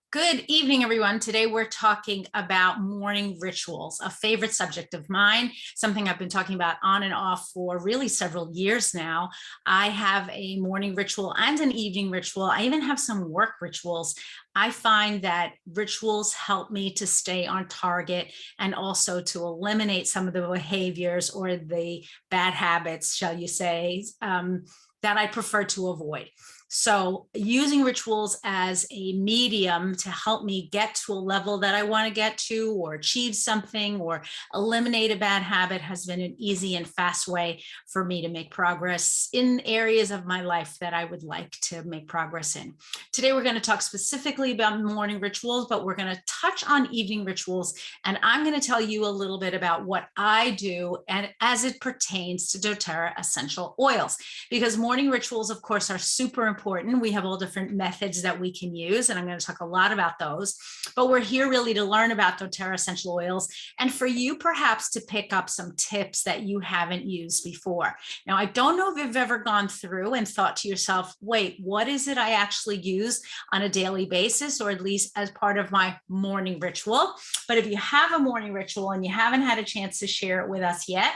Good evening, everyone. Today we're talking about morning rituals, a favorite subject of mine, something I've been talking about on and off for really several years now. I have a morning ritual and an evening ritual. I even have some work rituals. I find that rituals help me to stay on target and also to eliminate some of the behaviors or the bad habits, shall you say, that I prefer to avoid. So using rituals as a medium to help me get to a level that I want to get to or achieve something or eliminate a bad habit has been an easy and fast way for me to make progress in areas of my life that I would like to make progress in. Today, we're going to talk specifically about morning rituals, but we're going to touch on evening rituals. And I'm going to tell you a little bit about what I do and as it pertains to doTERRA essential oils, because morning rituals, of course, are super important. We have all different methods that we can use, and I'm going to talk a lot about those. But we're here really to learn about doTERRA essential oils and for you perhaps to pick up some tips that you haven't used before. Now, I don't know if you've ever gone through and thought to yourself, wait, what is it I actually use on a daily basis, or at least as part of my morning ritual? But if you have a morning ritual and you haven't had a chance to share it with us yet,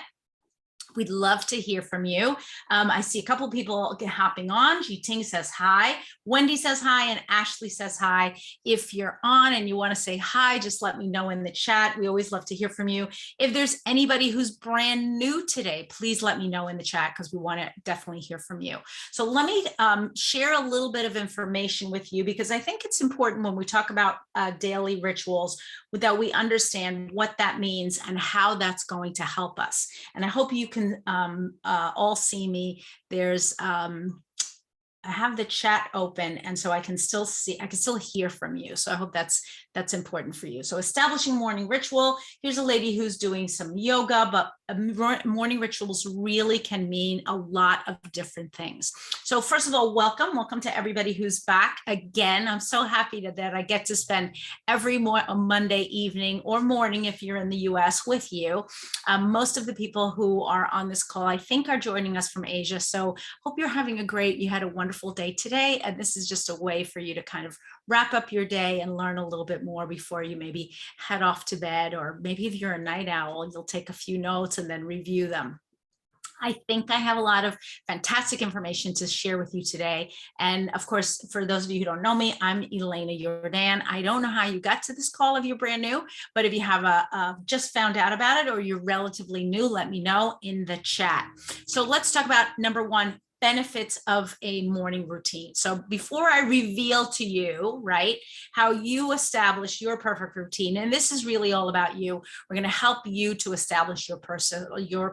we'd love to hear from you. I see a couple of people hopping on. Jiting says hi. Wendy says hi, and Ashley says hi. If you're on and you want to say hi, just let me know in the chat. We always love to hear from you. If there's anybody who's brand new today, please let me know in the chat because we want to definitely hear from you. So let me share a little bit of information with you because I think it's important when we talk about daily rituals that we understand what that means and how that's going to help us. And I hope you can all see me. There's I have the chat open, and so I can still hear from you. So I hope that's important for you. So establishing morning ritual. Here's a lady who's doing some yoga, but morning rituals really can mean a lot of different things. So first of all, welcome to everybody who's back again. I'm so happy that I get to spend every Monday evening or morning, if you're in the US, with you. Most of the people who are on this call, I think, are joining us from Asia. So hope you're having you had a wonderful day today. And this is just a way for you to kind of wrap up your day and learn a little bit more before you maybe head off to bed, or maybe if you're a night owl, you'll take a few notes and then review them. I think I have a lot of fantastic information to share with you today. And of course, for those of you who don't know me, I'm Elena Jordan. I don't know how you got to this call if you're brand new, but if you have just found out about it or you're relatively new, let me know in the chat. So let's talk about number one, benefits of a morning routine. So before I reveal to you, right, how you establish your perfect routine, and this is really all about you, we're going to help you to establish your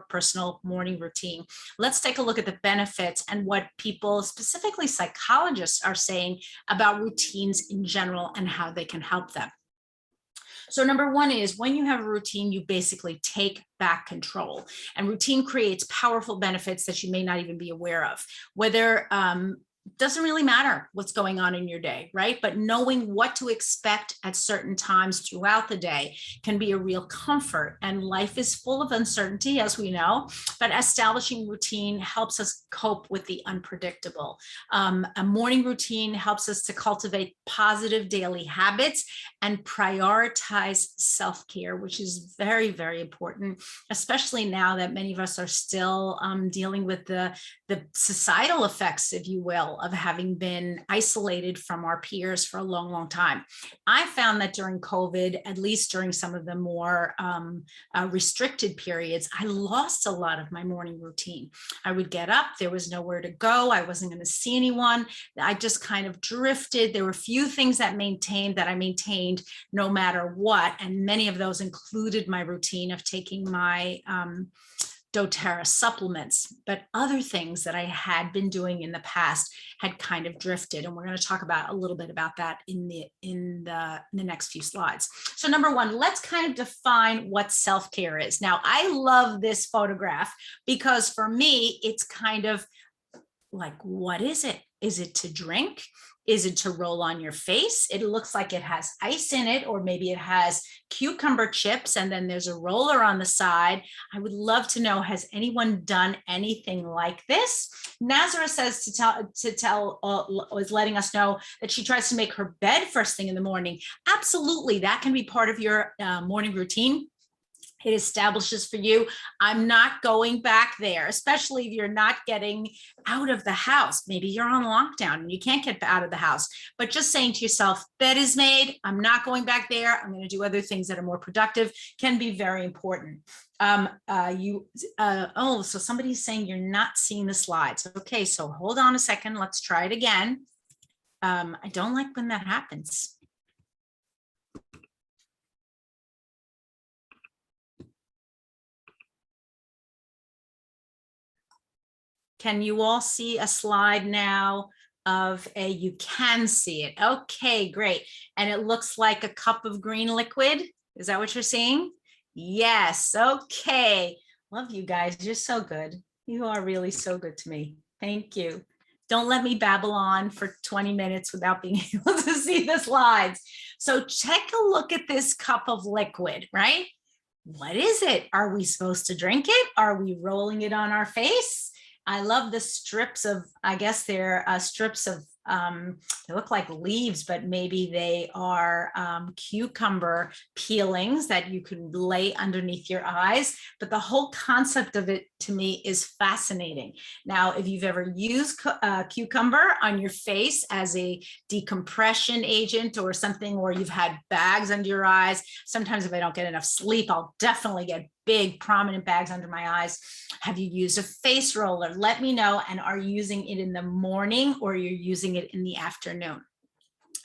personal morning routine. Let's take a look at the benefits and what people, specifically psychologists, are saying about routines in general and how they can help them. So number one is when you have a routine, you basically take back control, and routine creates powerful benefits that you may not even be aware of. Whether doesn't really matter what's going on in your day, right? But knowing what to expect at certain times throughout the day can be a real comfort. And life is full of uncertainty, as we know, but establishing routine helps us cope with the unpredictable. A morning routine helps us to cultivate positive daily habits and prioritize self-care, which is very, very important, especially now that many of us are still dealing with the societal effects, if you will, of having been isolated from our peers for a long, long time. I found that during COVID, at least during some of the more restricted periods, I lost a lot of my morning routine. I would get up, there was nowhere to go, I wasn't going to see anyone, I just kind of drifted. There were few things that I maintained no matter what, and many of those included my routine of taking my doTERRA supplements, but other things that I had been doing in the past had kind of drifted. And we're going to talk about a little bit about that in the next few slides. So number one, let's kind of define what self-care is. Now, I love this photograph because for me, it's kind of like, what is it? Is it to drink? Is it to roll on your face? It looks like it has ice in it, or maybe it has cucumber chips, and then there's a roller on the side. I would love to know, has anyone done anything like this? Nazareth says was letting us know that she tries to make her bed first thing in the morning. Absolutely, that can be part of your morning routine. It establishes for you, I'm not going back there, especially if you're not getting out of the house. Maybe you're on lockdown and you can't get out of the house, but just saying to yourself, bed is made, I'm not going back there, I'm going to do other things that are more productive, can be very important. So somebody's saying you're not seeing the slides. Okay, so hold on a second, let's try it again. I don't like when that happens. Can you all see a slide now of you can see it. Okay, great. And it looks like a cup of green liquid. Is that what you're seeing? Yes, okay. Love you guys, you're so good. You are really so good to me. Thank you. Don't let me babble on for 20 minutes without being able to see the slides. So take a look at this cup of liquid, right? What is it? Are we supposed to drink it? Are we rolling it on our face? I love the strips of, I guess they're strips of, they look like leaves, but maybe they are cucumber peelings that you can lay underneath your eyes. But the whole concept of it to me is fascinating. Now, if you've ever used cucumber on your face as a decompression agent or something, or you've had bags under your eyes, sometimes if I don't get enough sleep, I'll definitely get big prominent bags under my eyes. Have you used a face roller? Let me know. And are you using it in the morning or you're using it in the afternoon?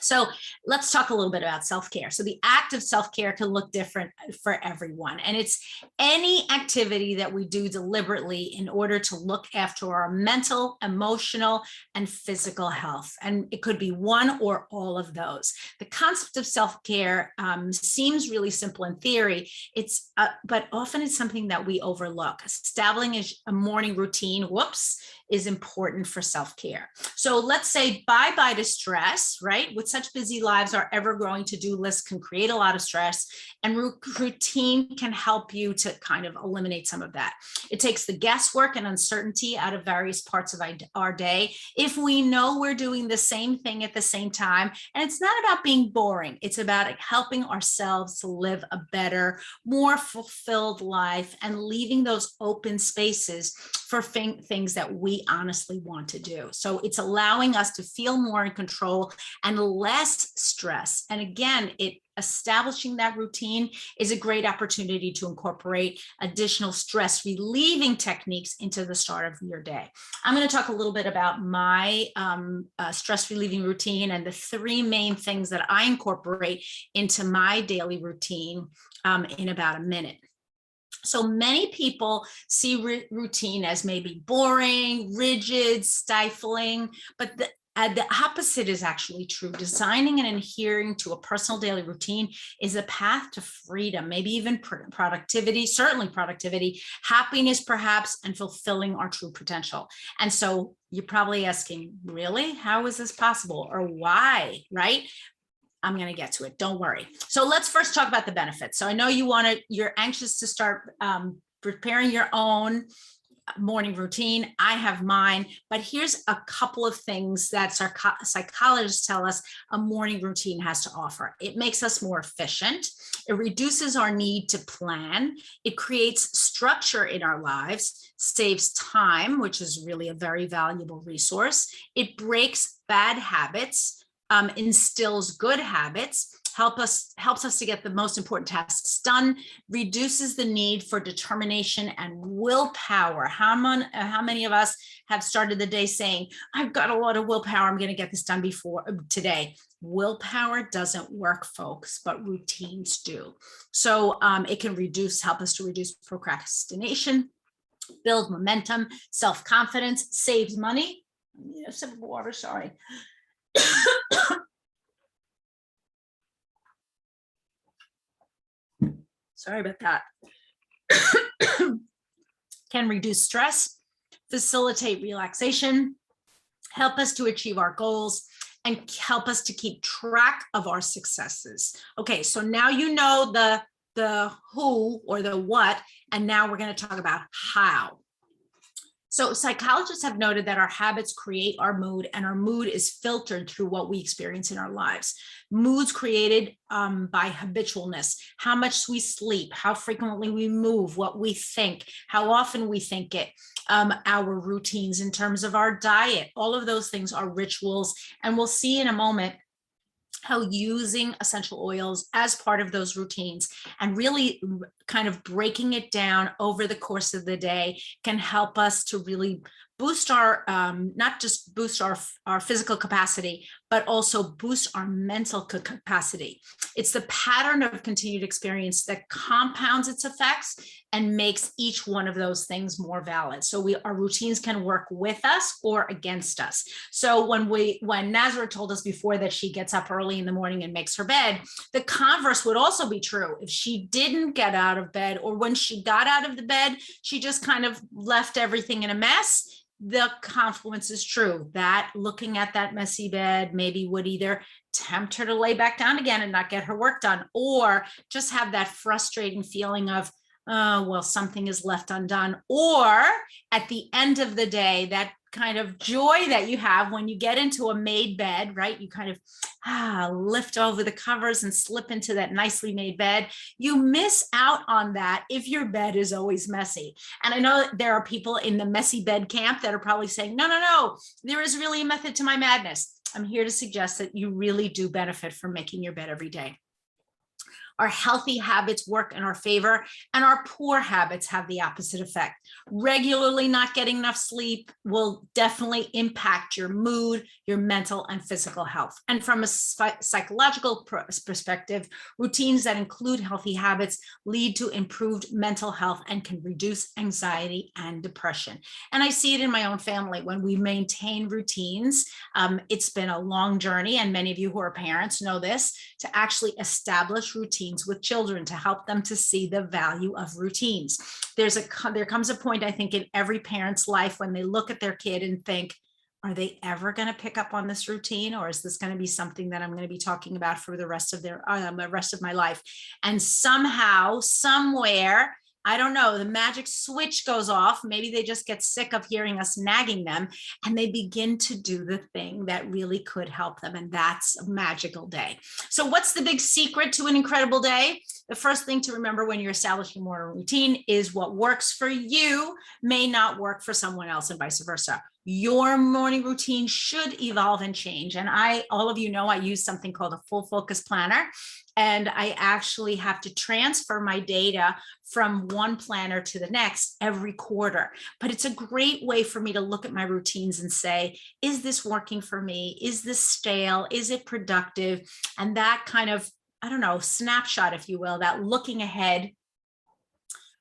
So let's talk a little bit about self-care. So the act of self-care can look different for everyone. And it's any activity that we do deliberately in order to look after our mental, emotional, and physical health. And it could be one or all of those. The concept of self-care seems really simple in theory, but often it's something that we overlook. Establishing a morning routine, is important for self-care. So let's say bye-bye to stress, right? With such busy lives, our ever-growing to-do list can create a lot of stress, and routine can help you to kind of eliminate some of that. It takes the guesswork and uncertainty out of various parts of our day. If we know we're doing the same thing at the same time, and it's not about being boring, it's about helping ourselves to live a better, more fulfilled life and leaving those open spaces for things that we honestly want to do. So it's allowing us to feel more in control and less stress. And again, establishing that routine is a great opportunity to incorporate additional stress relieving techniques into the start of your day. I'm going to talk a little bit about my stress relieving routine and the three main things that I incorporate into my daily routine in about a minute. So many people see routine as maybe boring, rigid, stifling, but the opposite is actually true. Designing and adhering to a personal daily routine is a path to freedom, maybe even productivity, certainly productivity, happiness perhaps, and fulfilling our true potential. And so you're probably asking, really? How is this possible? Or why, right? I'm going to get to it. Don't worry. So let's first talk about the benefits. So I know you're anxious to start preparing your own morning routine. I have mine, but here's a couple of things that psychologists tell us a morning routine has to offer. It makes us more efficient. It reduces our need to plan. It creates structure in our lives, saves time, which is really a very valuable resource. It breaks bad habits, instills good habits, helps us to get the most important tasks done, reduces the need for determination and willpower. How many of us have started the day saying, I've got a lot of willpower, I'm going to get this done today. Willpower doesn't work, folks, but routines do. So it can help us to reduce procrastination, build momentum, self-confidence, saves money. I need a sip of water, sorry. Sorry about that. Can reduce stress, facilitate relaxation, help us to achieve our goals, and help us to keep track of our successes. Okay, so now you know the who or the what, and now we're going to talk about how. So psychologists have noted that our habits create our mood, and our mood is filtered through what we experience in our lives. Moods created by habitualness, how much we sleep, how frequently we move, what we think, how often we think it, our routines in terms of our diet, all of those things are rituals. And we'll see in a moment how using essential oils as part of those routines and really kind of breaking it down over the course of the day can help us to really boost our, not just boost our physical capacity, but also boost our mental capacity. It's the pattern of continued experience that compounds its effects and makes each one of those things more valid. So our routines can work with us or against us. So when Nazareth told us before that she gets up early in the morning and makes her bed, the converse would also be true. If she didn't get out of bed, or when she got out of the bed, she just kind of left everything in a mess, the confluence is true. That looking at that messy bed maybe would either tempt her to lay back down again and not get her work done, or just have that frustrating feeling of, oh, well, something is left undone. Or at the end of the day, that kind of joy that you have when you get into a made bed, right? You kind of lift over the covers and slip into that nicely made bed. You miss out on that if your bed is always messy. And I know there are people in the messy bed camp that are probably saying, no, no, no, there is really a method to my madness. I'm here to suggest that you really do benefit from making your bed every day. Our healthy habits work in our favor, and our poor habits have the opposite effect. Regularly not getting enough sleep will definitely impact your mood, your mental and physical health. And from a psychological perspective, routines that include healthy habits lead to improved mental health and can reduce anxiety and depression. And I see it in my own family when we maintain routines. It's been a long journey, and many of you who are parents know this, to actually establish routines with children to help them to see the value of routines. There comes a point, I think, in every parent's life when they look at their kid and think, are they ever going to pick up on this routine, or is this going to be something that I'm going to be talking about for the rest of my life? And somehow, somewhere, I don't know, the magic switch goes off. Maybe they just get sick of hearing us nagging them, and they begin to do the thing that really could help them. And that's a magical day. So what's the big secret to an incredible day? The first thing to remember when you're establishing a morning routine is what works for you may not work for someone else, and vice versa. Your morning routine should evolve and change. And all of you know, I use something called a full focus planner. And I actually have to transfer my data from one planner to the next every quarter. But it's a great way for me to look at my routines and say, is this working for me? Is this stale? Is it productive? And that kind of, I don't know, snapshot, if you will, that looking ahead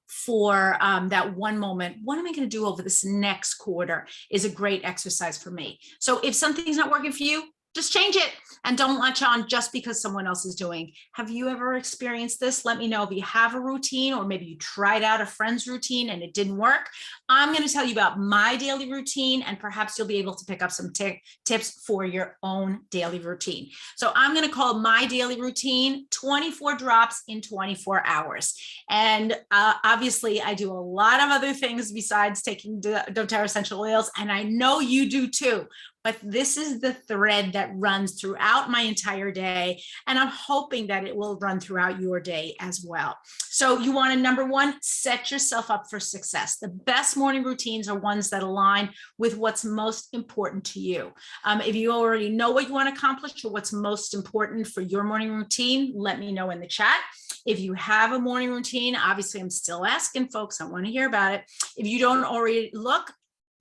for that one moment, what am I going to do over this next quarter, is a great exercise for me. So if something's not working for you, just change it and don't latch on just because someone else is doing. Have you ever experienced this? Let me know if you have a routine, or maybe you tried out a friend's routine and it didn't work. I'm going to tell you about my daily routine, and perhaps you'll be able to pick up some tips for your own daily routine. So I'm going to call my daily routine 24 drops in 24 hours. And obviously I do a lot of other things besides taking doTERRA essential oils, and I know you do too. But this is the thread that runs throughout my entire day, and I'm hoping that it will run throughout your day as well. So you want to, number one, set yourself up for success. The best morning routines are ones that align with what's most important to you. If you already know what you want to accomplish or what's most important for your morning routine, let me know in the chat. If you have a morning routine, obviously I'm still asking folks, I want to hear about it. If you don't already look,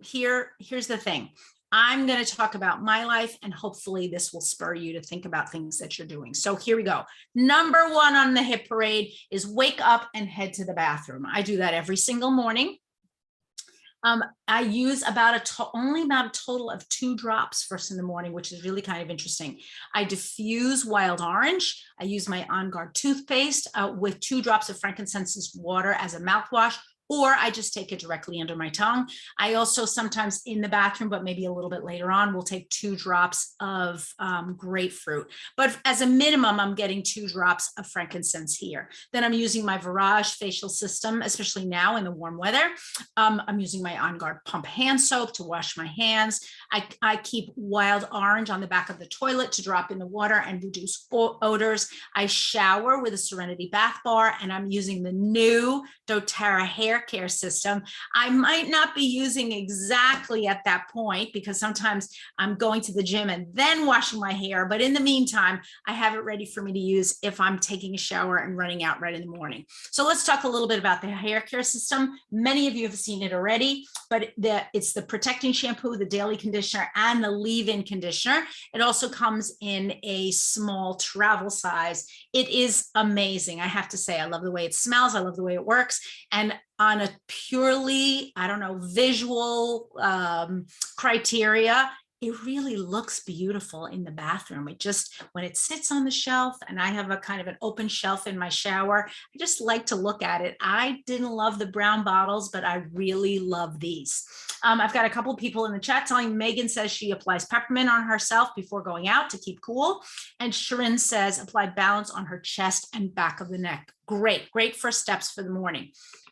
here's the thing. I'm going to talk about my life, and hopefully this will spur you to think about things that you're doing. So here we go. Number one on the hit parade is wake up and head to the bathroom. I do that every single morning. I use only about a total of 2 drops first in the morning, which is really kind of interesting. I diffuse wild orange. I use my On Guard toothpaste with 2 drops of frankincense water as a mouthwash, or I just take it directly under my tongue. I also sometimes in the bathroom, but maybe a little bit later on, will take 2 drops of grapefruit. But as a minimum, I'm getting 2 drops of frankincense here. Then I'm using my Virage facial system, especially now in the warm weather. I'm using my On Guard pump hand soap to wash my hands. I keep wild orange on the back of the toilet to drop in the water and reduce odors. I shower with a Serenity bath bar, and I'm using the new doTERRA hair care system. I might not be using exactly at that point because sometimes I'm going to the gym and then washing my hair. But in the meantime, I have it ready for me to use if I'm taking a shower and running out right in the morning. So let's talk a little bit about the hair care system. Many of you have seen it already, but it's the protecting shampoo, the daily conditioner, and the leave-in conditioner. It also comes in a small travel size. It is amazing. I have to say, I love the way it smells. I love the way it works. And on a purely, I don't know, visual criteria, it really looks beautiful in the bathroom. It just, when it sits on the shelf, and I have a kind of an open shelf in my shower, I just like to look at it. I didn't love the brown bottles, but I really love these. I've got a couple people in the chat telling Megan says she applies peppermint on herself before going out to keep cool. And Sharon says apply balance on her chest and back of the neck. Great first steps for the morning.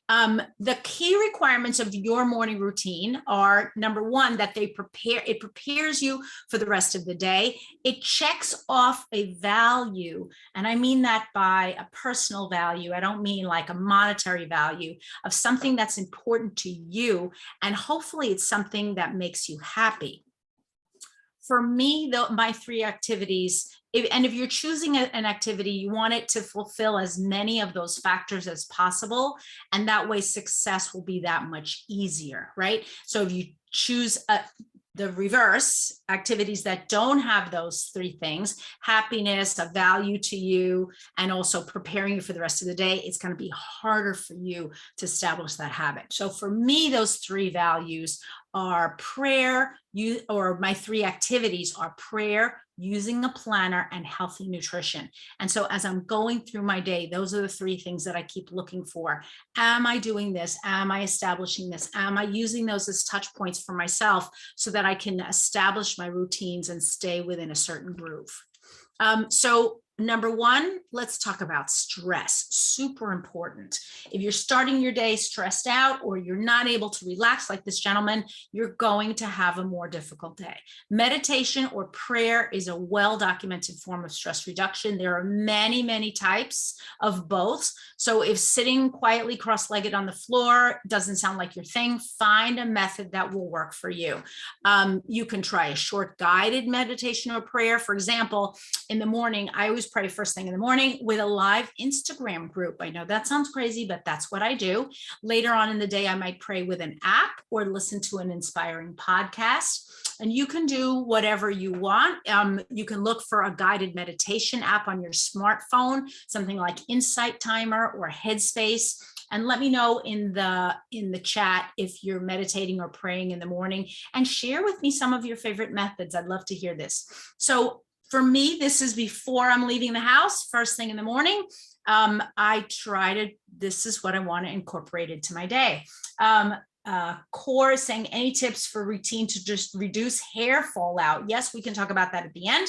The key requirements of your morning routine are, number one, that it prepares you for the rest of the day. It checks off a value. And I mean that by a personal value. I don't mean like a monetary value of something that's important to you. And hopefully it's something that makes you happy. For me, my 3 activities, if you're choosing an activity, you want it to fulfill as many of those factors as possible. And that way success will be that much easier, right? So if you choose the reverse, activities that don't have those 3 things, happiness, a value to you, and also preparing you for the rest of the day, it's going to be harder for you to establish that habit. So for me, those 3 values are prayer, my 3 activities are prayer, using a planner, and healthy nutrition. And so as I'm going through my day, those are the 3 things that I keep looking for. Am I doing this? Am I establishing this? Am I using those as touch points for myself so that I can establish my routines and stay within a certain groove? So number 1, let's talk about stress. Super important. If you're starting your day stressed out or you're not able to relax like this gentleman, you're going to have a more difficult day. Meditation or prayer is a well-documented form of stress reduction. There are many, many types of both. So if sitting quietly cross-legged on the floor doesn't sound like your thing, find a method that will work for you. You can try a short guided meditation or prayer. For example, in the morning, I always pray first thing in the morning with a live Instagram group. I know that sounds crazy, but that's what I do. Later on in the day, I might pray with an app or listen to an inspiring podcast. And you can do whatever you want. You can look for a guided meditation app on your smartphone, something like Insight Timer or Headspace. And let me know in the chat if you're meditating or praying in the morning, and share with me some of your favorite methods. I'd love to hear this. So for me, this is before I'm leaving the house, first thing in the morning. This is what I want to incorporate into my day. Core is saying, any tips for routine to just reduce hair fallout? Yes, we can talk about that at the end.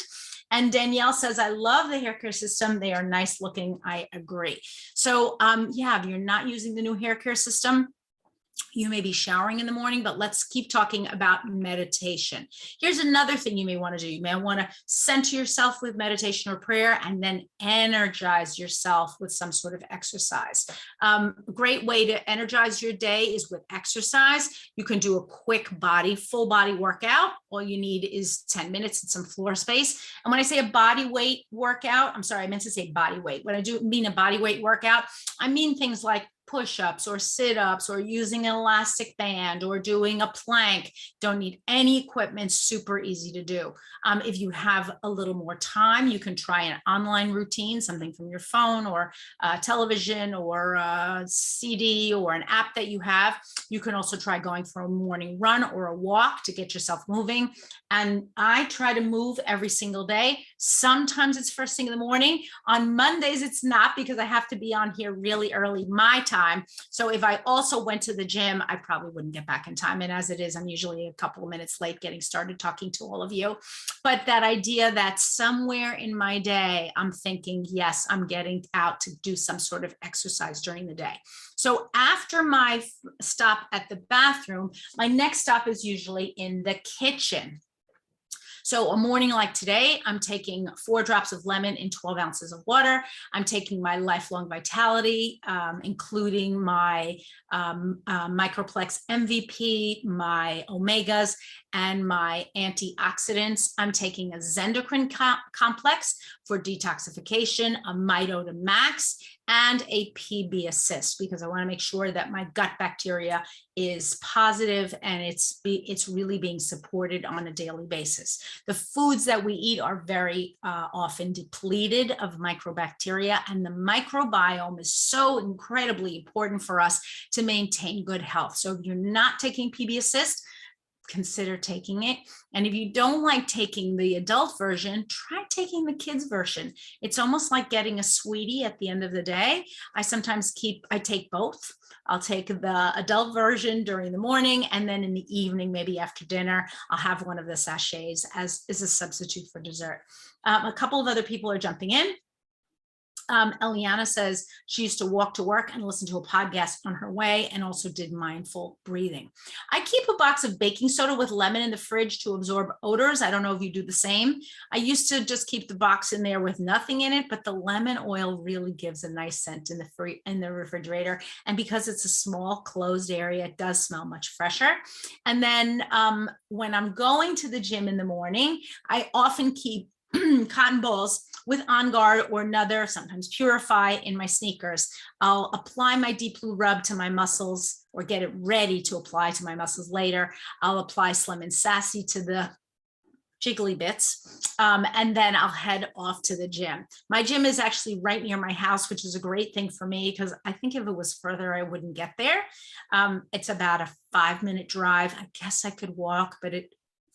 And Danielle says, I love the hair care system. They are nice looking. I agree. So yeah, if you're not using the new hair care system, you may be showering in the morning, but let's keep talking about meditation. Here's another thing you may want to do. You may want to center yourself with meditation or prayer, and then energize yourself with some sort of exercise. A great way to energize your day is with exercise. You can do a quick full body workout. All you need is 10 minutes and some floor space. And when I say a body weight workout, I'm sorry, I meant to say body weight. When I do mean a body weight workout, I mean things like push-ups or sit-ups or using an elastic band or doing a plank. Don't need any equipment, super easy to do. If you have a little more time, you can try an online routine, something from your phone or television or a CD or an app that you have. You can also try going for a morning run or a walk to get yourself moving. And I try to move every single day. Sometimes it's first thing in the morning. On Mondays, it's not, because I have to be on here really early, my time. time. So if I also went to the gym, I probably wouldn't get back in time. And as it is, I'm usually a couple of minutes late getting started talking to all of you. But that idea that somewhere in my day, I'm thinking, yes, I'm getting out to do some sort of exercise during the day. So after my stop at the bathroom, my next stop is usually in the kitchen. So a morning like today, I'm taking 4 drops of lemon in 12 ounces of water. I'm taking my Lifelong Vitality, including my Microplex MVP, my omegas, and my antioxidants. I'm taking a Zendocrine complex for detoxification, a Mito Max, and a PB Assist, because I want to make sure that my gut bacteria is positive and it's really being supported on a daily basis. The foods that we eat are very often depleted of microbacteria, and the microbiome is so incredibly important for us to maintain good health. So if you're not taking PB Assist, consider taking it. And if you don't like taking the adult version, try taking the kids version. It's almost like getting a sweetie at the end of the day. I take both. I'll take the adult version during the morning, and then in the evening, maybe after dinner, I'll have one of the sachets as a substitute for dessert. A couple of other people are jumping in. Eliana says she used to walk to work and listen to a podcast on her way, and also did mindful breathing. I keep a box of baking soda with lemon in the fridge to absorb odors. I don't know if you do the same. I used to just keep the box in there with nothing in it, but the lemon oil really gives a nice scent in the refrigerator. And because it's a small closed area, it does smell much fresher. And then when I'm going to the gym in the morning, I often keep cotton balls with On Guard or another, sometimes Purify, in my sneakers. I'll apply my Deep Blue Rub to my muscles, or get it ready to apply to my muscles later. I'll apply Slim and Sassy to the jiggly bits, and then I'll head off to the gym. My gym is actually right near my house, which is a great thing for me, because I think if it was further, I wouldn't get there. It's about a 5-minute drive. I guess I could walk, but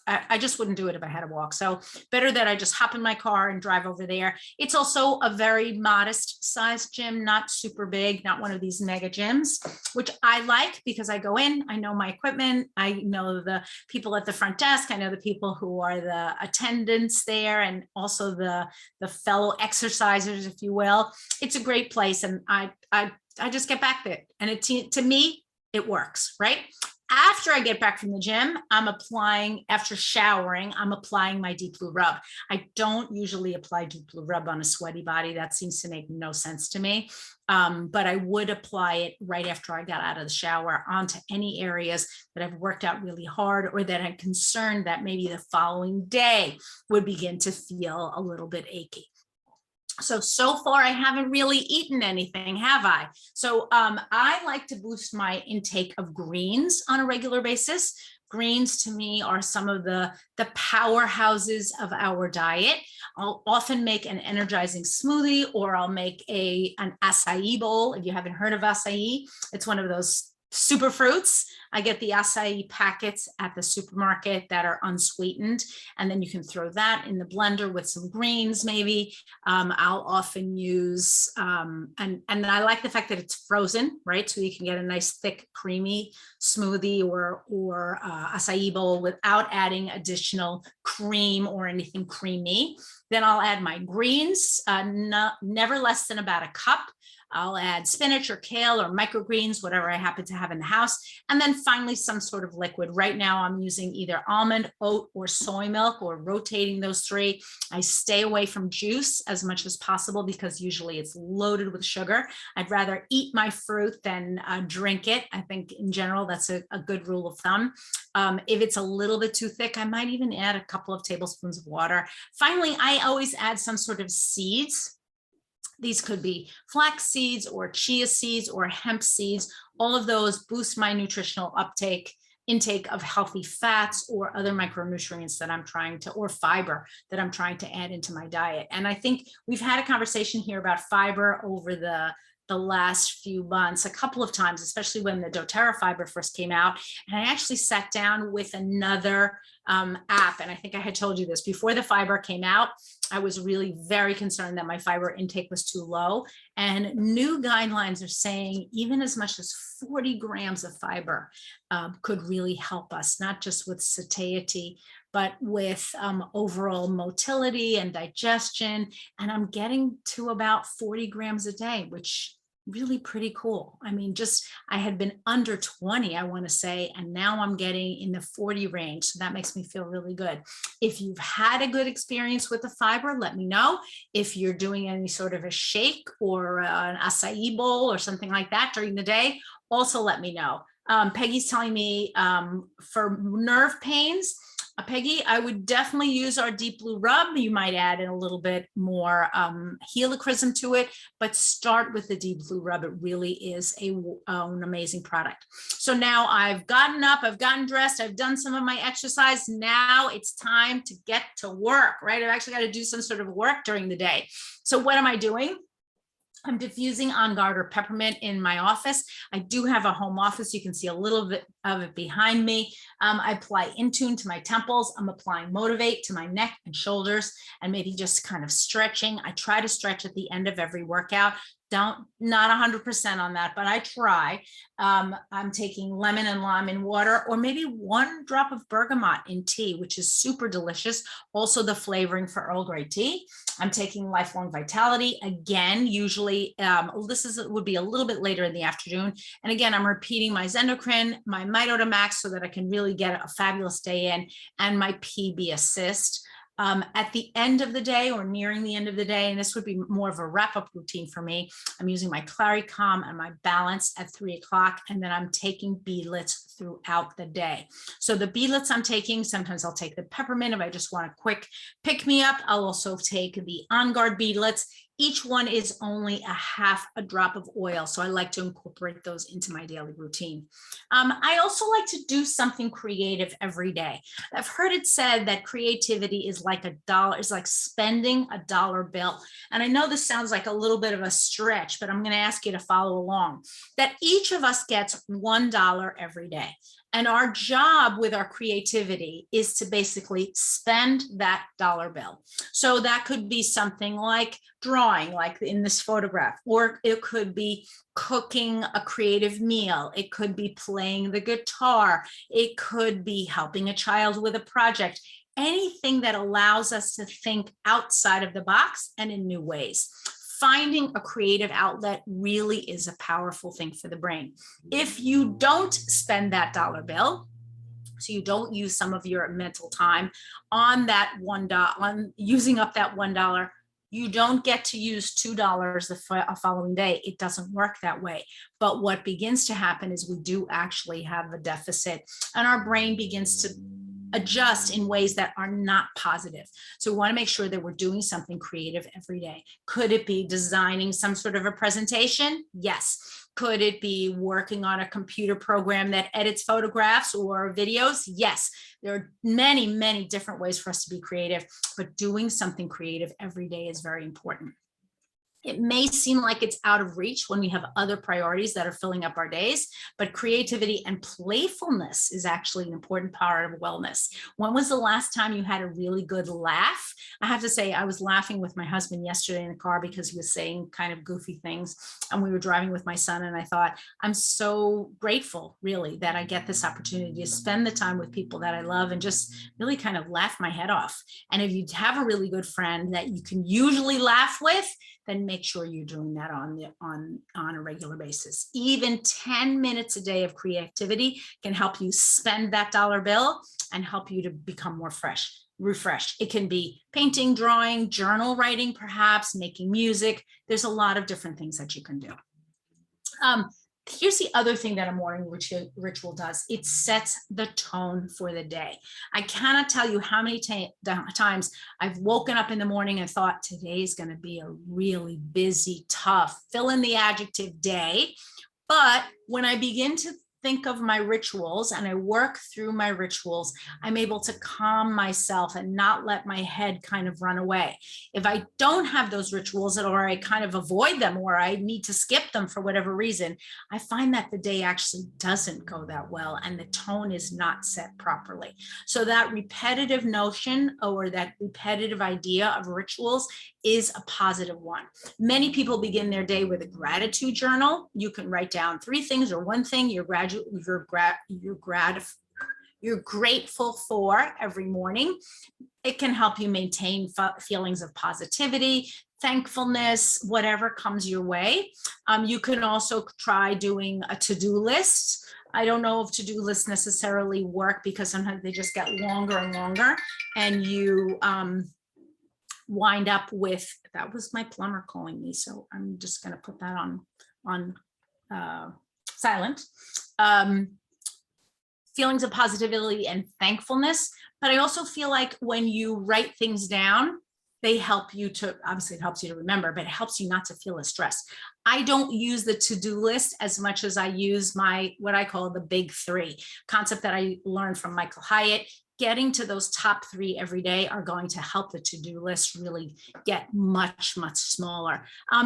I just wouldn't do it if I had to walk. So better that I just hop in my car and drive over there. It's also a very modest sized gym, not super big, not one of these mega gyms, which I like because I go in, I know my equipment, I know the people at the front desk, I know the people who are the attendants there, and also the fellow exercisers, if you will. It's a great place, and I just get back there, and to me, it works, right? After I get back from the gym, after showering, I'm applying my Deep Blue Rub. I don't usually apply Deep Blue Rub on a sweaty body. That seems to make no sense to me. But I would apply it right after I got out of the shower onto any areas that I've worked out really hard, or that I'm concerned that maybe the following day would begin to feel a little bit achy. So far, I haven't really eaten anything, have I? So I like to boost my intake of greens on a regular basis. Greens to me are some of the powerhouses of our diet. I'll often make an energizing smoothie, or I'll make an acai bowl. If you haven't heard of acai, it's one of those super fruits. I get the acai packets at the supermarket that are unsweetened, and then you can throw that in the blender with some greens maybe. I'll often use, and I like the fact that it's frozen, right? So you can get a nice thick creamy smoothie or acai bowl without adding additional cream or anything creamy. Then I'll add my greens, never less than about a cup. I'll add spinach or kale or microgreens, whatever I happen to have in the house. And then finally, some sort of liquid. Right now, I'm using either almond, oat, or soy milk, or rotating those 3. I stay away from juice as much as possible because usually it's loaded with sugar. I'd rather eat my fruit than drink it. I think in general, that's a good rule of thumb. If it's a little bit too thick, I might even add a couple of tablespoons of water. Finally, I always add some sort of seeds. These could be flax seeds or chia seeds or hemp seeds. All of those boost my nutritional intake of healthy fats or other micronutrients that I'm trying to, or fiber that I'm trying to add into my diet. And I think we've had a conversation here about fiber over the last few months, a couple of times, especially when the doTERRA fiber first came out. And I actually sat down with another app. And I think I had told you this before the fiber came out. I was really very concerned that my fiber intake was too low. And new guidelines are saying even as much as 40 grams of fiber could really help us, not just with satiety, but with overall motility and digestion. And I'm getting to about 40 grams a day, which really pretty cool. I mean, I had been under 20, I want to say, and now I'm getting in the 40 range. So that makes me feel really good. If you've had a good experience with the fiber, let me know. If you're doing any sort of a shake or an acai bowl or something like that during the day, also let me know. Peggy's telling me for nerve pains, Peggy, I would definitely use our Deep Blue Rub. You might add in a little bit more helichrysum to it, but start with the Deep Blue Rub. It really is an amazing product. So now I've gotten up, I've gotten dressed, I've done some of my exercise. Now it's time to get to work, right? I've actually got to do some sort of work during the day. So what am I doing? I'm diffusing On Guard or peppermint in my office. I do have a home office. You can see a little bit of it behind me. I apply Intune to my temples. I'm applying Motivate to my neck and shoulders, and maybe just kind of stretching. I try to stretch at the end of every workout. Not 100% on that, but I try. I'm taking lemon and lime in water, or maybe 1 drop of bergamot in tea, which is super delicious. Also the flavoring for Earl Grey tea. I'm taking Lifelong Vitality. Again, usually would be a little bit later in the afternoon. And again, I'm repeating my Zendocrine, my Mitotamax, so that I can really get a fabulous day in, and my PB Assist. At the end of the day or nearing the end of the day, and this would be more of a wrap-up routine for me, I'm using my Claricalm and my Balance at 3 o'clock, and then I'm taking beadlets throughout the day. So the beadlets I'm taking, sometimes I'll take the peppermint if I just want a quick pick-me-up. I'll also take the On Guard beadlets. Each one is only a drop of oil, so I like to incorporate those into my daily routine. I also like to do something creative every day. I've heard it said that creativity is like spending a dollar bill. And I know this sounds like a little bit of a stretch, but I'm going to ask you to follow along. That each of us gets $1 every day. And our job with our creativity is to basically spend that dollar bill. So that could be something like drawing, like in this photograph, or it could be cooking a creative meal. It could be playing the guitar. It could be helping a child with a project. Anything that allows us to think outside of the box and in new ways. Finding a creative outlet really is a powerful thing for the brain. If you don't spend that dollar bill, so you don't use some of your mental time on that $1, on using up that $1, you don't get to use $2 the following day. It doesn't work that way. But what begins to happen is we do actually have a deficit, and our brain begins to adjust in ways that are not positive. So we want to make sure that we're doing something creative every day. Could it be designing some sort of a presentation? Yes. Could it be working on a computer program that edits photographs or videos? Yes. There are many, many different ways for us to be creative, but doing something creative every day is very important. It may seem like it's out of reach when we have other priorities that are filling up our days, but creativity and playfulness is actually an important part of wellness. When was the last time you had a really good laugh? I have to say, I was laughing with my husband yesterday in the car because he was saying kind of goofy things, and we were driving with my son, and I thought, I'm so grateful, really, that I get this opportunity to spend the time with people that I love and just really kind of laugh my head off. And if you have a really good friend that you can usually laugh with, then make sure you're doing that on a regular basis. Even 10 minutes a day of creativity can help you spend that dollar bill and help you to become more refreshed. It can be painting, drawing, journal writing, perhaps making music. There's a lot of different things that you can do. Here's the other thing that a morning ritual does. It sets the tone for the day. I cannot tell you how many times I've woken up in the morning and thought today is going to be a really busy, tough, fill in the adjective day. But when I begin to think of my rituals and I work through my rituals, I'm able to calm myself and not let my head kind of run away. If I don't have those rituals, or I kind of avoid them, or I need to skip them for whatever reason, I find that the day actually doesn't go that well and the tone is not set properly. So that repetitive notion or that repetitive idea of rituals is a positive one. Many people begin their day with a gratitude journal. You can write down 3 things or 1 thing you're grateful for every morning. It can help you maintain feelings of positivity, thankfulness, whatever comes your way. You can also try doing a to-do list. I don't know if to-do lists necessarily work because sometimes they just get longer and longer, and you wind up with, that was my plumber calling me, so I'm just going to put that on silent. Feelings of positivity and thankfulness. But I also feel like when you write things down, they help you to, obviously it helps you to remember, but it helps you not to feel as stressed. I don't use the to-do list as much as I use what I call the big 3 concept that I learned from Michael Hyatt. Getting to those top 3 every day are going to help the to-do list really get much, much smaller.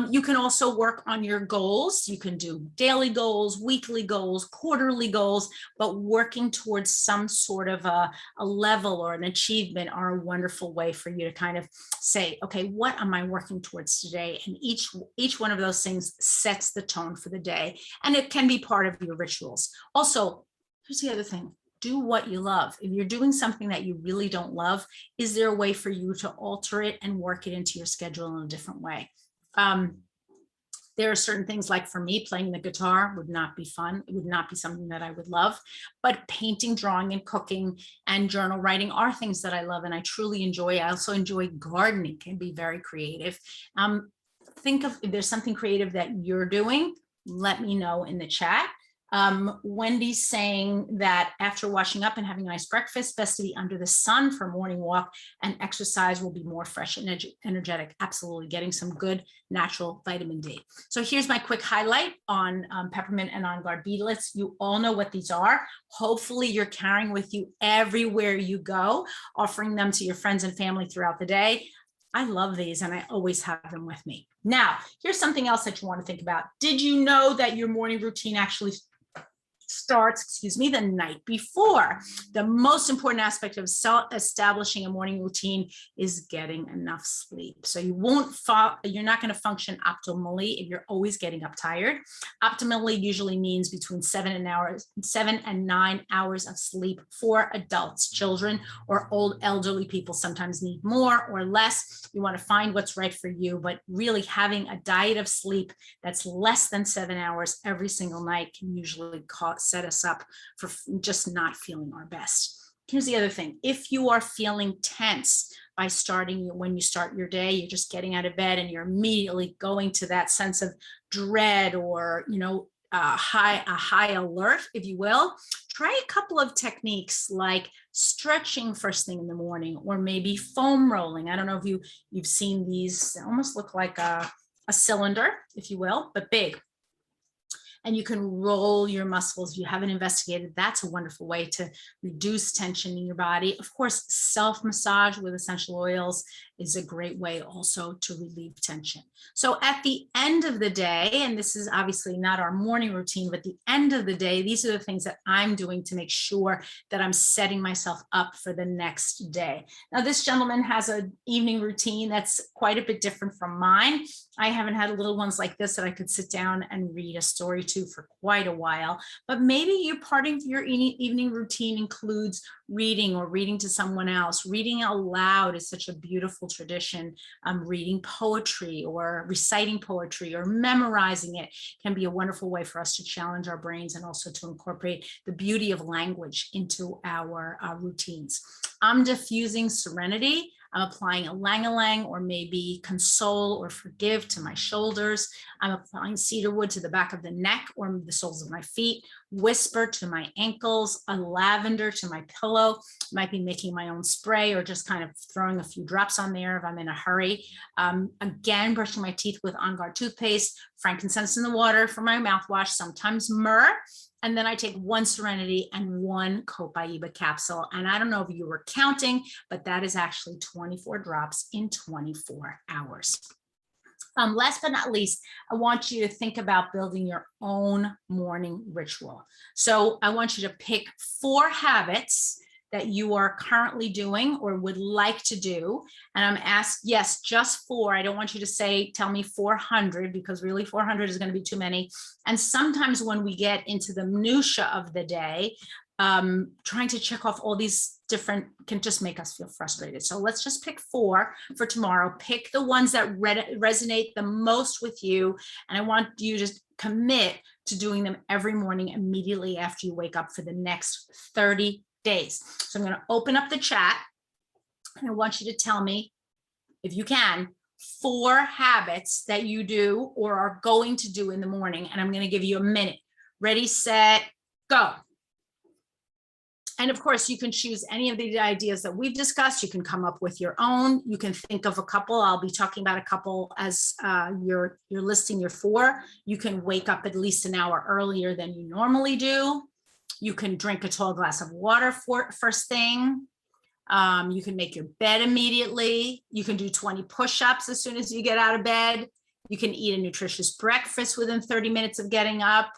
You can also work on your goals. You can do daily goals, weekly goals, quarterly goals, but working towards some sort of a level or an achievement are a wonderful way for you to kind of say, okay, what am I working towards today? And each one of those things sets the tone for the day, and it can be part of your rituals. Also, here's the other thing. Do what you love. If you're doing something that you really don't love, is there a way for you to alter it and work it into your schedule in a different way? There are certain things, like for me, playing the guitar would not be fun. It would not be something that I would love, but painting, drawing, and cooking and journal writing are things that I love and I truly enjoy. I also enjoy gardening, can be very creative. Think of, if there's something creative that you're doing, let me know in the chat. Wendy's saying that after washing up and having a nice breakfast, best to be under the sun for a morning walk, and exercise will be more fresh and energetic. Absolutely, getting some good natural vitamin D. So here's my quick highlight on peppermint and On Guard beadlets. You all know what these are. Hopefully you're carrying with you everywhere you go, offering them to your friends and family throughout the day. I love these and I always have them with me. Now, here's something else that you want to think about. Did you know that your morning routine actually starts, the night before? The most important aspect of establishing a morning routine is getting enough sleep. So you're not going to function optimally if you're always getting up tired. Optimally usually means between 7 and 9 hours of sleep for adults. Children or old elderly people sometimes need more or less. You want to find what's right for you, but really having a diet of sleep that's less than 7 hours every single night can usually set us up for just not feeling our best. Here's the other thing. If you are feeling tense when you start your day, you're just getting out of bed and you're immediately going to that sense of dread or, a high alert, if you will, try a couple of techniques like stretching first thing in the morning, or maybe foam rolling. I don't know if you've seen these. They almost look like a cylinder, if you will, but big. And you can roll your muscles. If you haven't investigated, that's a wonderful way to reduce tension in your body. Of course, self-massage with essential oils is a great way also to relieve tension. So at the end of the day, and this is obviously not our morning routine, but the end of the day, these are the things that I'm doing to make sure that I'm setting myself up for the next day. Now, this gentleman has an evening routine that's quite a bit different from mine. I haven't had little ones like this that I could sit down and read a story to for quite a while, but maybe part of your evening routine includes reading or reading to someone else. Reading aloud is such a beautiful tradition. Reading poetry or reciting poetry or memorizing it can be a wonderful way for us to challenge our brains and also to incorporate the beauty of language into our routines. I'm diffusing serenity. I'm applying a lang-a-lang or maybe console or forgive to my shoulders. I'm applying cedarwood to the back of the neck or the soles of my feet, whisper to my ankles, a lavender to my pillow. Might be making my own spray or just kind of throwing a few drops on there if I'm in a hurry. Again, brushing my teeth with On Guard toothpaste, frankincense in the water for my mouthwash, sometimes myrrh. And then I take 1 Serenity and 1 Copaiba capsule. And I don't know if you were counting, but that is actually 24 drops in 24 hours. Last but not least, I want you to think about building your own morning ritual. So I want you to pick 4 habits that you are currently doing or would like to do. And I'm asked, yes, just 4. I don't want you to say, tell me 400, because really 400 is going to be too many. And sometimes when we get into the minutia of the day, trying to check off all these different can just make us feel frustrated. So let's just pick 4 for tomorrow. Pick the ones that resonate the most with you. And I want you to commit to doing them every morning immediately after you wake up for the next 30 days. So I'm going to open up the chat and I want you to tell me, if you can, 4 habits that you do or are going to do in the morning. And I'm going to give you a minute. Ready, set, go. And of course, you can choose any of the ideas that we've discussed. You can come up with your own. You can think of a couple. I'll be talking about a couple as you're listing your 4. You can wake up at least an hour earlier than you normally do. You can drink a tall glass of water first thing. You can make your bed immediately. You can do 20 push-ups as soon as you get out of bed. You can eat a nutritious breakfast within 30 minutes of getting up.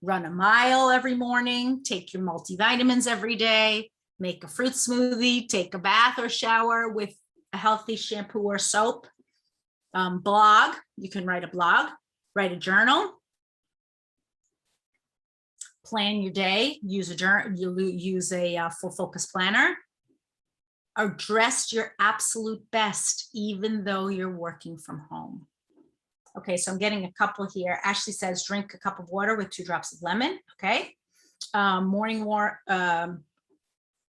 Run a mile every morning, take your multivitamins every day, make a fruit smoothie, take a bath or shower with a healthy shampoo or soap. Blog, you can write a blog, write a journal. Plan your day, use a journal, you use a full focus planner. Or dress your absolute best, even though you're working from home. Okay, so I'm getting a couple here. Ashley says, drink a cup of water with 2 drops of lemon. Okay. Morning war. Got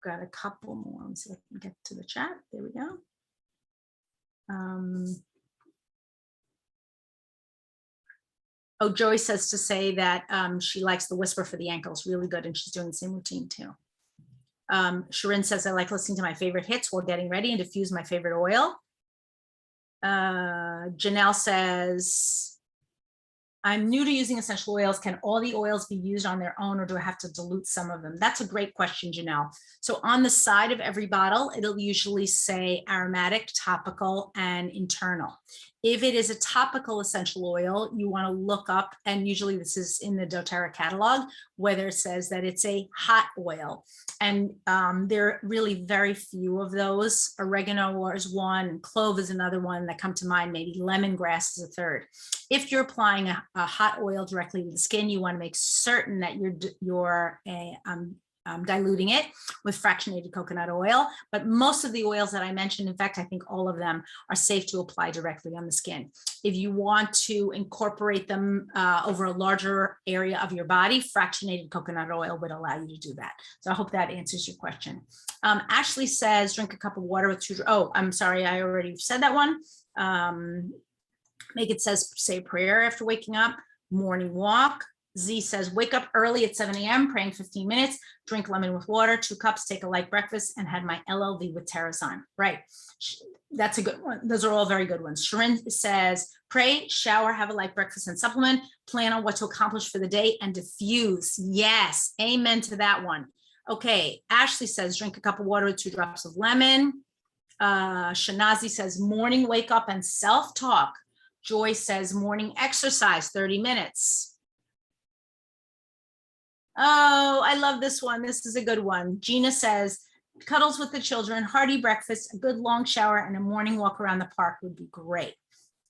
a couple more. Let me see if I can get to the chat. There we go. Oh, Joy says to say that she likes the whisper for the ankles. Really good. And she's doing the same routine too. Sharon says, I like listening to my favorite hits while getting ready and diffuse my favorite oil. Janelle says, I'm new to using essential oils. Can all the oils be used on their own or do I have to dilute some of them? That's a great question, Janelle. So on the side of every bottle, it'll usually say aromatic, topical, and internal. If it is a topical essential oil, you want to look up, and usually this is in the doTERRA catalog, whether it says that it's a hot oil. And there are really very few of those. Oregano is one, clove is another one that come to mind, maybe lemongrass is a third. If you're applying a hot oil directly to the skin, you want to make certain that you're diluting it with fractionated coconut oil. But most of the oils that I mentioned, in fact, I think all of them are safe to apply directly on the skin. If you want to incorporate them over a larger area of your body, fractionated coconut oil would allow you to do that. So I hope that answers your question. Ashley says, drink a cup of water with 2. Oh, I'm sorry, I already said that one. Make it says, say a prayer after waking up, morning walk. Z says, wake up early at 7 a.m., praying 15 minutes, drink lemon with water, 2 cups, take a light breakfast, and had my LLV with Terrazyme. Right. That's a good one. Those are all very good ones. Sharon says, pray, shower, have a light breakfast and supplement, plan on what to accomplish for the day, and diffuse. Yes. Amen to that one. Okay. Ashley says, drink a cup of water with 2 drops of lemon. Shanazi says, morning wake up and self-talk. Joy says, morning exercise, 30 minutes. Oh, I love this one. This is a good one. Gina says, cuddles with the children, hearty breakfast, a good long shower, and a morning walk around the park would be great.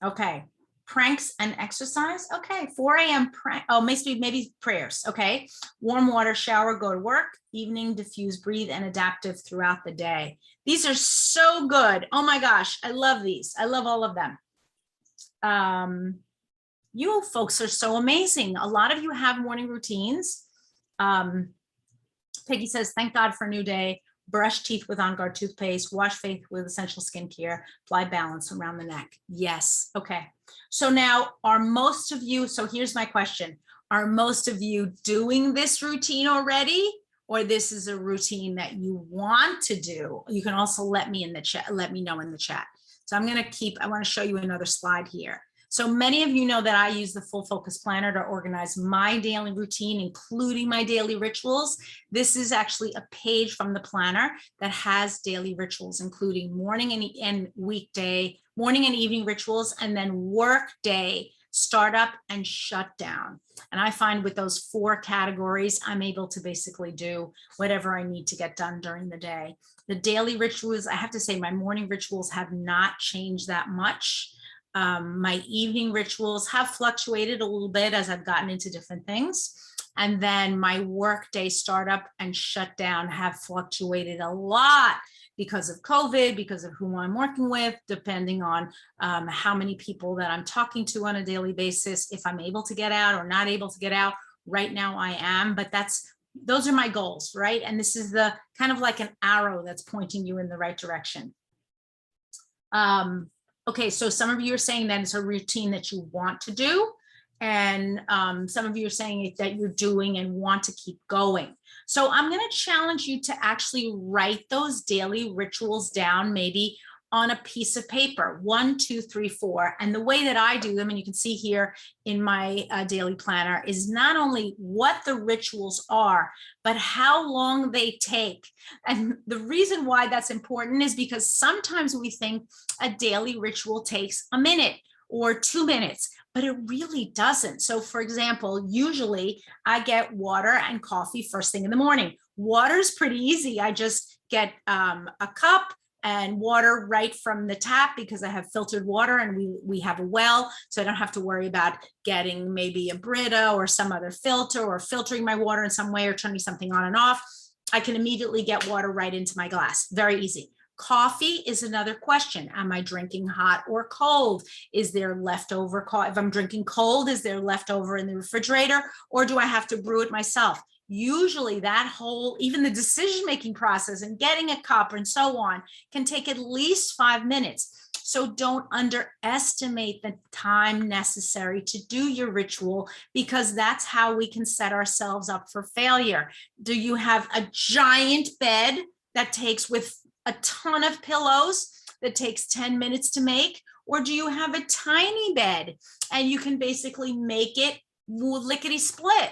Okay. Pranks and exercise. Okay. 4 a.m. Oh, maybe prayers. Okay. Warm water, shower, go to work, evening, diffuse, breathe, and adaptive throughout the day. These are so good. Oh my gosh. I love these. I love all of them. You folks are so amazing. A lot of you have morning routines. Peggy says, thank God for a new day. Brush teeth with On Guard toothpaste, wash face with essential skincare, apply balance around the neck. Yes. Okay. So now are most of you, so here's my question. Are most of you doing this routine already? Or this is a routine that you want to do? You can also let me know in the chat. So I want to show you another slide here. So many of you know that I use the Full Focus Planner to organize my daily routine, including my daily rituals. This is actually a page from the planner that has daily rituals, including morning and weekday, morning and evening rituals, and then work day, startup and shutdown. And I find with those 4 categories, I'm able to basically do whatever I need to get done during the day. The daily rituals, I have to say my morning rituals have not changed that much. My evening rituals have fluctuated a little bit as I've gotten into different things. And then my workday startup and shutdown have fluctuated a lot because of COVID, because of who I'm working with, depending on how many people that I'm talking to on a daily basis, if I'm able to get out or not able to get out. Right now I am, but those are my goals, right? And this is the kind of like an arrow that's pointing you in the right direction. Okay, so some of you are saying that it's a routine that you want to do. And some of you are saying that you're doing and want to keep going. So I'm going to challenge you to actually write those daily rituals down, maybe on a piece of paper, 1, 2, 3, 4. And the way that I do them, and you can see here in my daily planner, is not only what the rituals are, but how long they take. And the reason why that's important is because sometimes we think a daily ritual takes a minute or 2 minutes, but it really doesn't. So for example, usually I get water and coffee first thing in the morning. Water's pretty easy. I just get a cup and water right from the tap because I have filtered water and we have a well, so I don't have to worry about getting maybe a Brita or some other filter or filtering my water in some way or turning something on and off. I can immediately get water right into my glass. Very easy. Coffee is another question. Am I drinking hot or cold? Is there leftover coffee? If I'm drinking cold, is there leftover in the refrigerator, or do I have to brew it myself? Usually that whole, even the decision-making process and getting a cup and so on can take at least 5 minutes. So don't underestimate the time necessary to do your ritual, because that's how we can set ourselves up for failure. Do you have a giant bed that takes with a ton of pillows that takes 10 minutes to make? Or do you have a tiny bed and you can basically make it lickety split?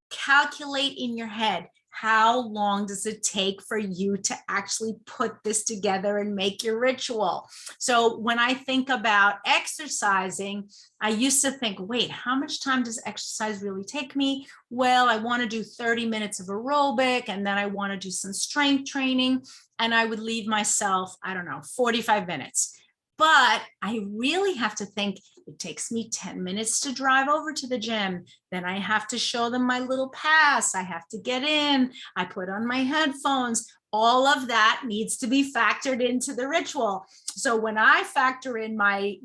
Calculate in your head, how long does it take for you to actually put this together and make your ritual? So when I think about exercising, I used to think, wait, how much time does exercise really take me? Well, I want to do 30 minutes of aerobic, and then I want to do some strength training, and I would leave myself, I don't know, 45 minutes. But I really have to think, it takes me 10 minutes to drive over to the gym. Then I have to show them my little pass. I have to get in. I put on my headphones. All of that needs to be factored into the ritual. So when I factor in my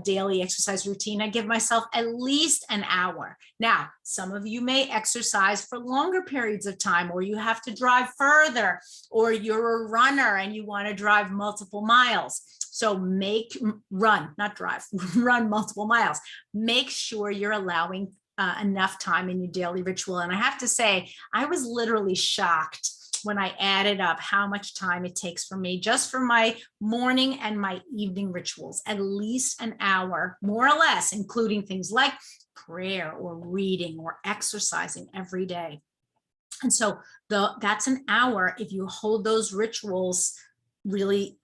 daily exercise routine, I give myself at least an hour. Now, some of you may exercise for longer periods of time, or you have to drive further, or you're a runner and you want to drive multiple miles. So run multiple miles. Make sure you're allowing enough time in your daily ritual. And I have to say, I was literally shocked when I added up how much time it takes for me just for my morning and my evening rituals, at least an hour, more or less, including things like prayer or reading or exercising every day. And so that's an hour. If you hold those rituals really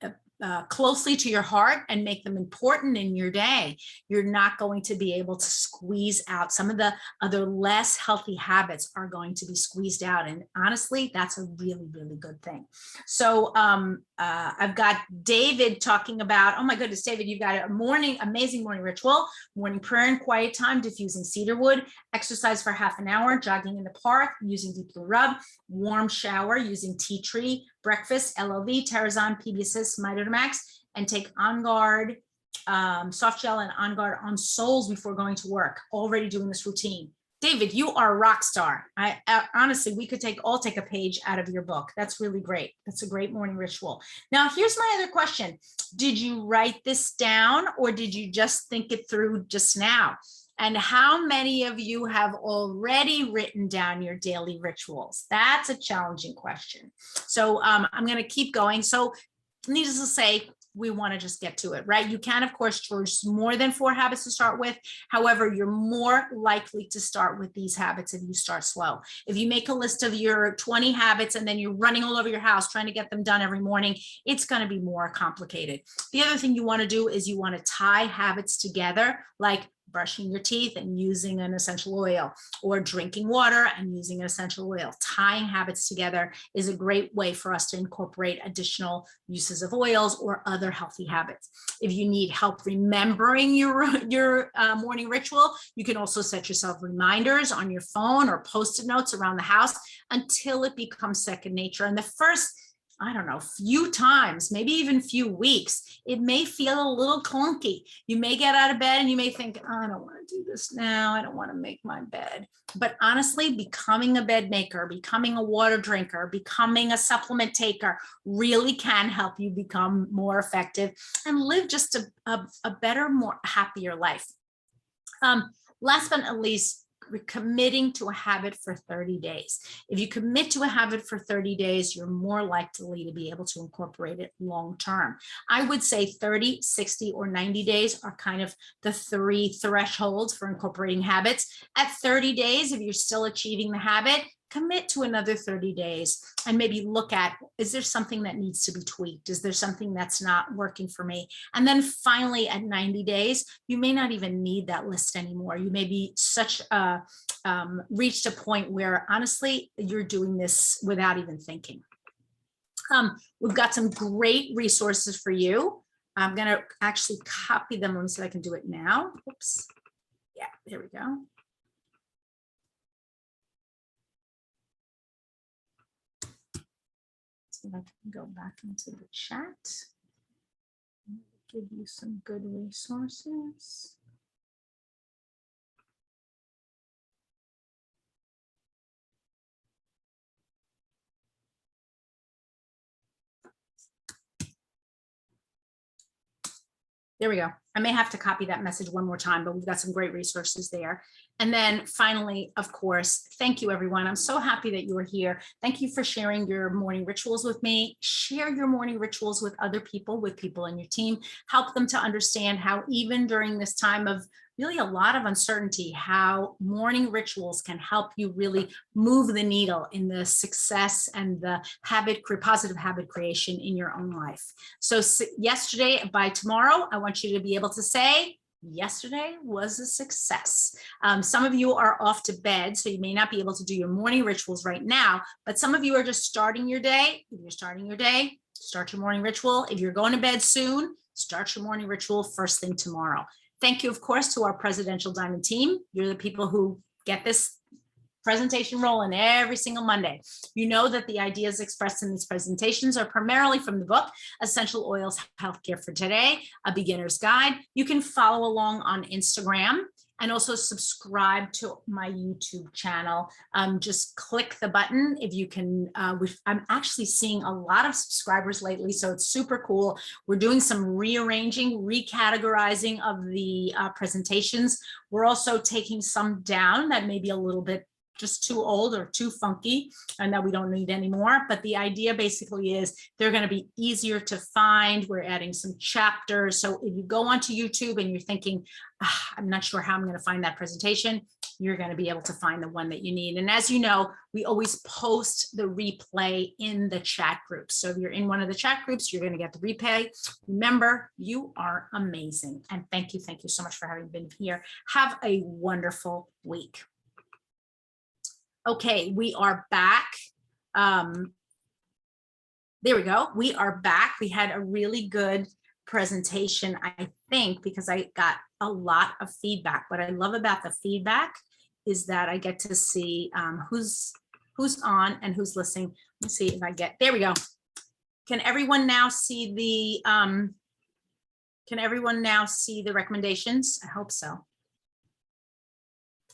closely to your heart and make them important in your day, you're not going to be able to squeeze out some of the other less healthy habits are going to be squeezed out. And honestly, that's a really, really good thing. So I've got David talking about, oh my goodness, David, you've got amazing morning ritual, morning prayer and quiet time, diffusing cedarwood, exercise for half an hour, jogging in the park, using Deep Blue Rub, warm shower using tea tree, breakfast, LLV, Terrazon, PBSS, Midodamax, and take On Guard, soft gel and On Guard on soles before going to work. Already doing this routine. David, you are a rock star. Honestly, we could all take a page out of your book. That's really great. That's a great morning ritual. Now, here's my other question. Did you write this down, or did you just think it through just now? And how many of you have already written down your daily rituals? That's a challenging question. So I'm going to keep going. So needless to say, we want to just get to it, right? You can, of course, choose more than 4 habits to start with. However, you're more likely to start with these habits if you start slow. If you make a list of your 20 habits and then you're running all over your house trying to get them done every morning, it's going to be more complicated. The other thing you want to do is you want to tie habits together, like brushing your teeth and using an essential oil, or drinking water and using an essential oil. Tying habits together is a great way for us to incorporate additional uses of oils or other healthy habits. If you need help remembering your morning ritual, you can also set yourself reminders on your phone or post-it notes around the house until it becomes second nature. And the first, I don't know, few times, maybe even few weeks, it may feel a little clunky. You may get out of bed and you may think, I don't want to do this now. I don't want to make my bed. But honestly, becoming a bed maker, becoming a water drinker, becoming a supplement taker really can help you become more effective and live just a better, more happier life. Last but not least, committing to a habit for 30 days. If you commit to a habit for 30 days, you're more likely to be able to incorporate it long term. I would say 30, 60, or 90 days are kind of the 3 thresholds for incorporating habits. At 30 days, if you're still achieving the habit, commit to another 30 days and maybe look at, is there something that needs to be tweaked? Is there something that's not working for me? And then finally, at 90 days, you may not even need that list anymore. You may be reached a point where honestly, you're doing this without even thinking. We've got some great resources for you. I'm going to actually copy them. Let me see if I can do it now. Oops. Yeah, there we go. See if I can go back into the chat. Give you some good resources. There we go. I may have to copy that message one more time, but we've got some great resources there. And then finally, of course, thank you, everyone. I'm so happy that you are here. Thank you for sharing your morning rituals with me. Share your morning rituals with other people, with people in your team. Help them to understand how even during this time of really a lot of uncertainty, how morning rituals can help you really move the needle in the success and the positive habit creation in your own life. So yesterday, by tomorrow, I want you to be able to say, yesterday was a success. Some of you are off to bed, so you may not be able to do your morning rituals right now, but some of you are just starting your day. If you're starting your day, start your morning ritual. If you're going to bed soon, start your morning ritual first thing tomorrow. Thank you, of course, to our Presidential Diamond team. You're the people who get this presentation rolling every single Monday. You know that the ideas expressed in these presentations are primarily from the book, Essential Oils, Healthcare for Today, A Beginner's Guide. You can follow along on Instagram and also subscribe to my YouTube channel. Just click the button if you can. I'm actually seeing a lot of subscribers lately, so it's super cool. We're doing some rearranging, recategorizing of the presentations. We're also taking some down that may be a little bit just too old or too funky and that we don't need anymore. But the idea basically is they're going to be easier to find. We're adding some chapters. So if you go onto YouTube and you're thinking, I'm not sure how I'm going to find that presentation, you're going to be able to find the one that you need. And as you know, we always post the replay in the chat group. So if you're in one of the chat groups, you're going to get the replay. Remember, you are amazing. And thank you so much for having been here. Have a wonderful week. Okay, we are back. There we go. We are back. We had a really good presentation, I think, because I got a lot of feedback. What I love about the feedback is that I get to see who's on and who's listening. Let's see if I get, there we go. Can everyone now see the, recommendations? I hope so.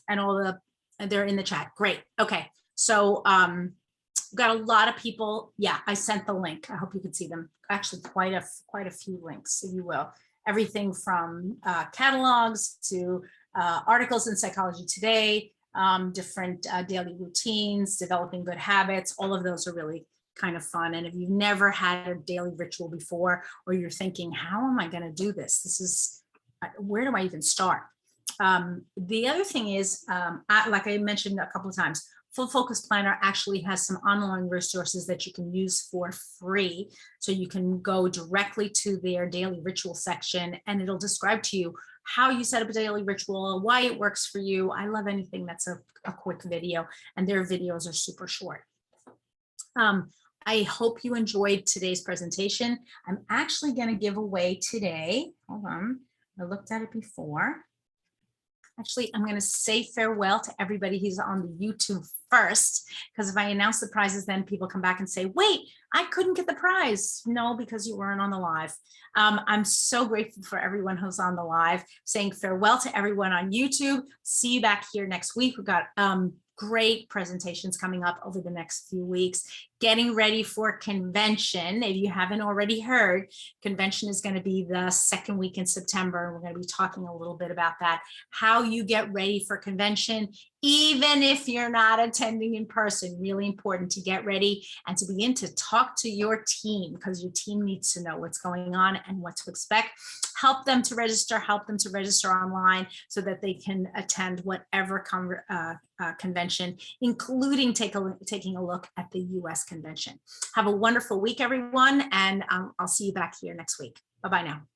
And all the, they're in the chat. Great. Okay. So we've got a lot of people. Yeah, I sent the link. I hope you can see them. Actually, quite a few links, if you will. Everything from catalogs to articles in Psychology Today, different daily routines, developing good habits. All of those are really kind of fun. And if you've never had a daily ritual before, or you're thinking, how am I going to do this? This is, where do I even start? The other thing is, like I mentioned a couple of times, Full Focus Planner actually has some online resources that you can use for free. So you can go directly to their daily ritual section and it'll describe to you how you set up a daily ritual, why it works for you. I love anything that's a quick video, and their videos are super short. I hope you enjoyed today's presentation. I'm actually going to give away today, hold on, I looked at it before. Actually, I'm going to say farewell to everybody who's on the YouTube first, because if I announce the prizes, then people come back and say, wait, I couldn't get the prize. No, because you weren't on the live. I'm so grateful for everyone who's on the live, saying farewell to everyone on YouTube. See you back here next week. We've got great presentations coming up over the next few weeks. Getting ready for convention. If you haven't already heard, convention is going to be the second week in September. We're going to be talking a little bit about that, how you get ready for convention, even if you're not attending in person. Really important to get ready and to begin to talk to your team, because your team needs to know what's going on and what to expect. Help them to register online so that they can attend whatever convention, including taking a look at the US convention. Have a wonderful week, everyone, and I'll see you back here next week. Bye-bye now.